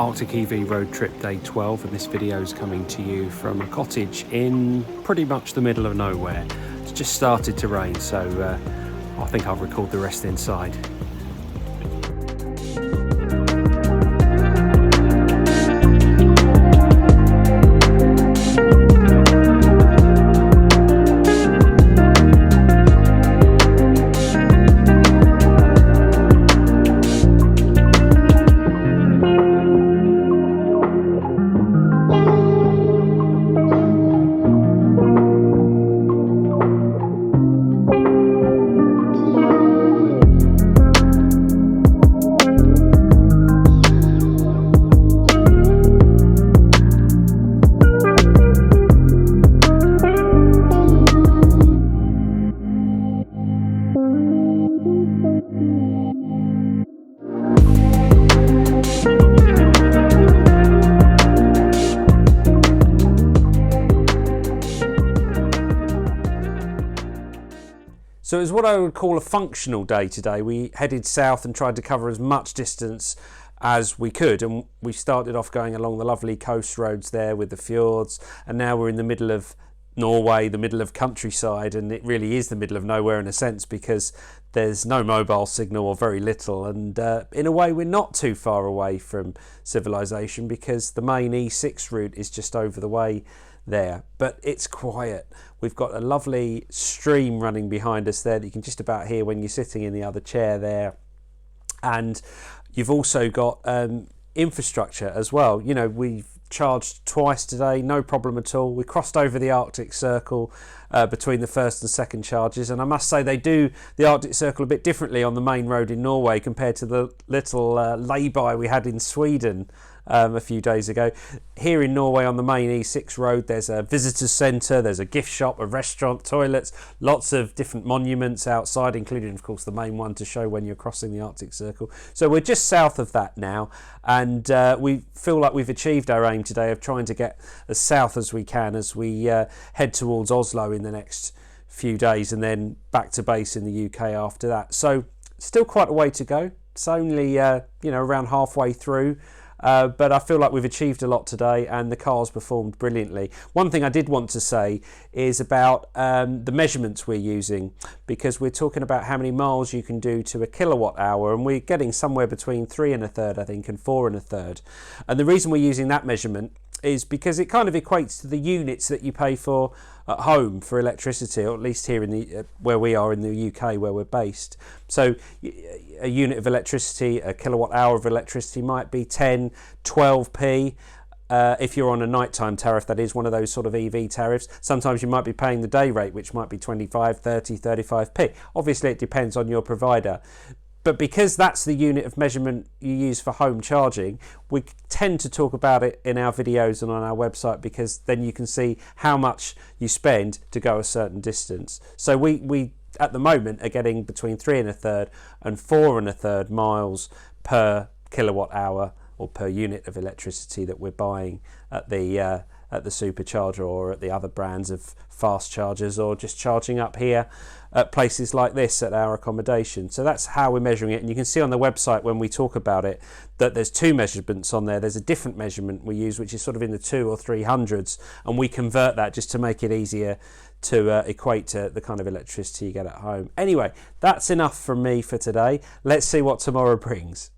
Arctic EV road trip day 12, and this video is coming to you from a cottage in pretty much the middle of nowhere. It's just started to rain, so I think I'll record the rest inside. So it was what I would call a functional day today. We headed south and tried to cover as much distance as we could, and we started off going along the lovely coast roads there with the fjords, and now we're in the middle of Norway, the middle of countryside, and it really is the middle of nowhere in a sense because there's no mobile signal or very little, and in a way we're not too far away from civilization because the main E6 route is just over the way there, but it's quiet. We've got a lovely stream running behind us there that you can just about hear when you're sitting in the other chair there, and you've also got infrastructure as well. You know, we've charged twice today, no problem at all. We crossed over the Arctic Circle between the first and second charges, and I must say they do the Arctic Circle a bit differently on the main road in Norway compared to the little lay-by we had in Sweden a few days ago. Here in Norway on the main E6 road there's a visitors centre, there's a gift shop, a restaurant, toilets, lots of different monuments outside, including of course the main one to show when you're crossing the Arctic Circle. So we're just south of that now, and we feel like we've achieved our aim today of trying to get as south as we can as we head towards Oslo in the next few days, and then back to base in the UK after that. So still quite a way to go. It's only around halfway through. But I feel like we've achieved a lot today, and the car's performed brilliantly. One thing I did want to say is about the measurements we're using, because we're talking about how many miles you can do to a kilowatt hour, and we're getting somewhere between 3 1/3, I think, and 4 1/3. And the reason we're using that measurement is because it kind of equates to the units that you pay for at home for electricity, or at least here in the where we are in the UK where we're based. So a unit of electricity, a kilowatt hour of electricity might be 10, 12p. If you're on a nighttime tariff, that is one of those sort of EV tariffs. Sometimes you might be paying the day rate, which might be 25, 30, 35p. Obviously it depends on your provider. But because that's the unit of measurement you use for home charging, we tend to talk about it in our videos and on our website, because then you can see how much you spend to go a certain distance. So we at the moment are getting between 3 1/3 and 4 1/3 miles per kilowatt hour, or per unit of electricity that we're buying at the supercharger or at the other brands of fast chargers, or just charging up here at places like this at our accommodation. So that's how we're measuring it, and you can see on the website when we talk about it that there's two measurements on there. There's a different measurement we use which is sort of in the 200 or 300s, and we convert that just to make it easier to equate to the kind of electricity you get at home. Anyway, that's enough from me for today. Let's see what tomorrow brings.